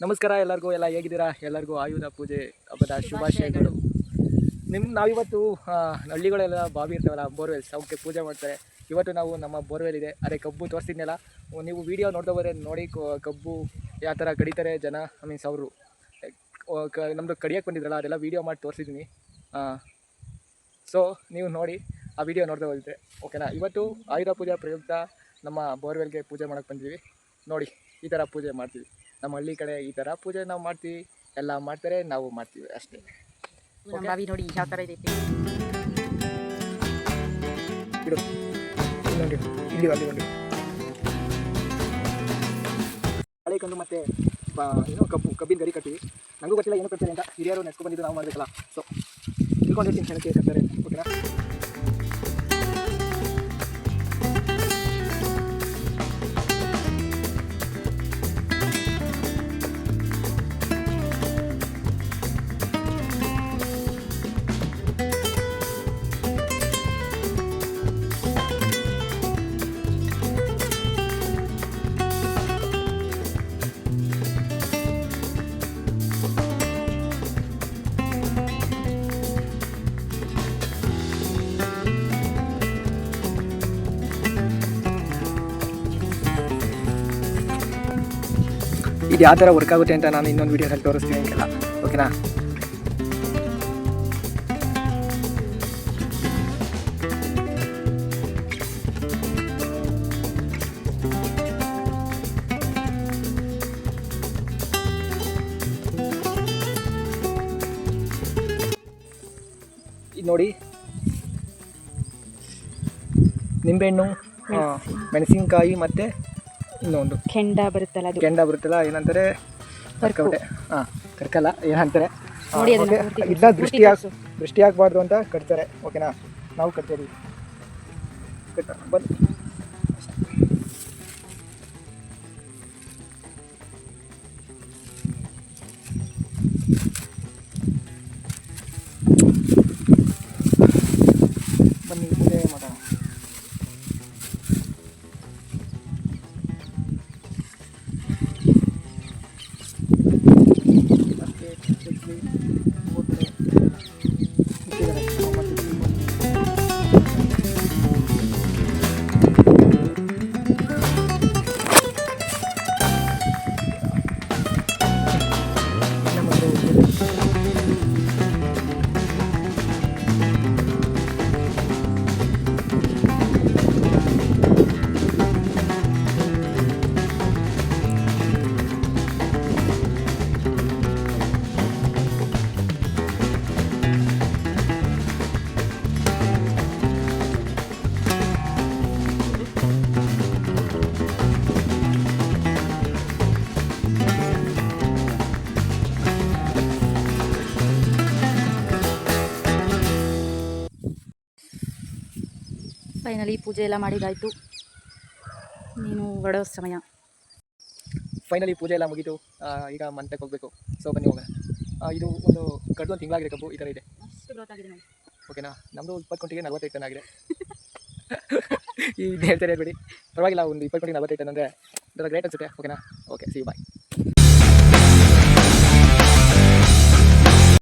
ನಮಸ್ಕಾರ ಎಲ್ಲರಿಗೂ, ಎಲ್ಲ ಹೇಗಿದ್ದೀರಾ? ಎಲ್ಲರಿಗೂ ಆಯುಧ ಪೂಜೆ ಹಬ್ಬದ ಶುಭಾಶಯಗಳು. ನಾವಿವತ್ತು ಹಳ್ಳಿಗಳೆಲ್ಲ ಬಾವಿ ಇರ್ತಾವಲ್ಲ, ಬೋರ್ವೆಲ್ಸ್, ಅವಕ್ಕೆ ಪೂಜೆ ಮಾಡ್ತಾರೆ. ಇವತ್ತು ನಾವು ನಮ್ಮ ಬೋರ್ವೆಲ್ ಇದೆ, ಅದೇ ಕಬ್ಬು ತೋರಿಸಿದ್ನೆಲ್ಲ ನೀವು ವೀಡಿಯೋ ನೋಡ್ತಾ ಹೋದರೆ ನೋಡಿ. ಕಬ್ಬು ಯಾವ ಥರ ಕಡಿತಾರೆ ಜನ, ಮೀನ್ಸ್ ಅವರು ನಮ್ಮದು ಕಡಿಯೋಕ್ಕೆ ಬಂದಿದ್ರಲ್ಲ, ಅದೆಲ್ಲ ವೀಡಿಯೋ ಮಾಡಿ ತೋರಿಸಿದ್ದೀನಿ. ಸೊ ನೀವು ನೋಡಿ, ಆ ವಿಡಿಯೋ ನೋಡ್ತಾ ಹೋಗಿದ್ರೆ ಓಕೆನಾ. ಇವತ್ತು ಆಯುಧ ಪೂಜೆ ಪ್ರಯುಕ್ತ ನಮ್ಮ ಬೋರ್ವೆಲ್ಗೆ ಪೂಜೆ ಮಾಡೋಕ್ಕೆ ಬಂದಿದ್ದೀವಿ. ನೋಡಿ, ಈ ಥರ ಪೂಜೆ ಮಾಡ್ತೀವಿ. ನಮ್ಮ ಹಳ್ಳಿ ಕಡೆ ಈ ಥರ ಪೂಜೆ ನಾವು ಮಾಡ್ತೀವಿ, ಎಲ್ಲ ಮಾಡ್ತಾರೆ, ನಾವು ಮಾಡ್ತೀವಿ ಅಷ್ಟೇ. ಬಾವಿ ನೋಡಿ ಯಾವ ಥರ ಇದೆ. ಇಡು ಇನ್ನೊಂದು ಇಲ್ಲಿ ಅಲ್ಲಿ ಒಂದು ಹಳೆ ಕಂಡು ಮತ್ತೆ ಏನೋ ಕಬ್ಬಿನ ಗರಿ ಕಟ್ತೀವಿ. ನನಗೂ ಗೊತ್ತಿಲ್ಲ ಏನು ಕಟ್ತಾರೆ ಅಂತ, ಹಿರಿಯರು ನೆಸ್ಕೊಂಡು ನಾವು ಮಾಡಬೇಕಲ್ಲ. ಸೊ ತಿಳ್ಕೊಂಡಿರ್ತೀನಿ ಹೇಳಕ್ಕೆ ಕಟ್ತಾರೆ, ಓಕೆನಾ. ಇದು ಯಾವ ಥರ ವರ್ಕ್ ಆಗುತ್ತೆ ಅಂತ ನಾನು ಇನ್ನೊಂದು ವೀಡಿಯೋದಲ್ಲಿ ತೋರಿಸ್ತೀನಿ ಅಂತೆಲ್ಲ, ಓಕೆನಾ. ಇದು ನೋಡಿ, ನಿಂಬೆಹಣ್ಣು, ಮೆಣಸಿನ್ಕಾಯಿ ಮತ್ತು ಇನ್ನೊಂದು ಕೆಂಡ ಬರುತ್ತಲ್ಲ, ಏನಂತಾರೆ ಕರ್ಕವಟೆ. ಕರ್ಕಲ್ಲ, ಏನಂತಾರೆ ನೋಡಿ. ಇದನ್ನ ದೃಷ್ಟಿ ಆಗಬಾರ್ದು ಅಂತ ಕಟ್ತಾರೆ, ಓಕೆನಾ. ನಾವು ಕಟ್ತೀವಿ, ಬನ್ನಿ. ಬನ್ನಿ ಮುಂದೆ ಮಾತಾಡೋಣ. ಫೈನಲಿ ಪೂಜೆ ಎಲ್ಲ ಮಾಡಿದಾಯಿತು, ನೀನು ಹೊರಡೋ ಸಮಯ. ಫೈನಲಿ ಪೂಜೆ ಎಲ್ಲ ಮುಗೀತು, ಈಗ ಮಂಟಕ್ಕೆ ಹೋಗಬೇಕು. ಸೊ ಬನ್ನಿ ಹೋಗೋಣ. ಇದು ಒಂದು ಕಡ್ದು ಒಂದು ತಿಂಗಳಾಗಿದೆ ಕಬ್ಬು, ಈ ಥರ ಇದೆ, ಓಕೆನಾ. ನಮ್ಮದು 20 ಗಂಟೆಗೆ 45 ಟನ್ ಆಗಿದೆ. ಈ ಹೇಳ್ತಾರೆ ಬಿಡಿ, ಪರವಾಗಿಲ್ಲ. ಒಂದು 20 ಗಂಟೆಗೆ 45 ಟನ್ ಅಂದರೆ ಗ್ರೇಟ್ ಅನಿಸುತ್ತೆ, ಓಕೆನಾ. Okay, see you, bye.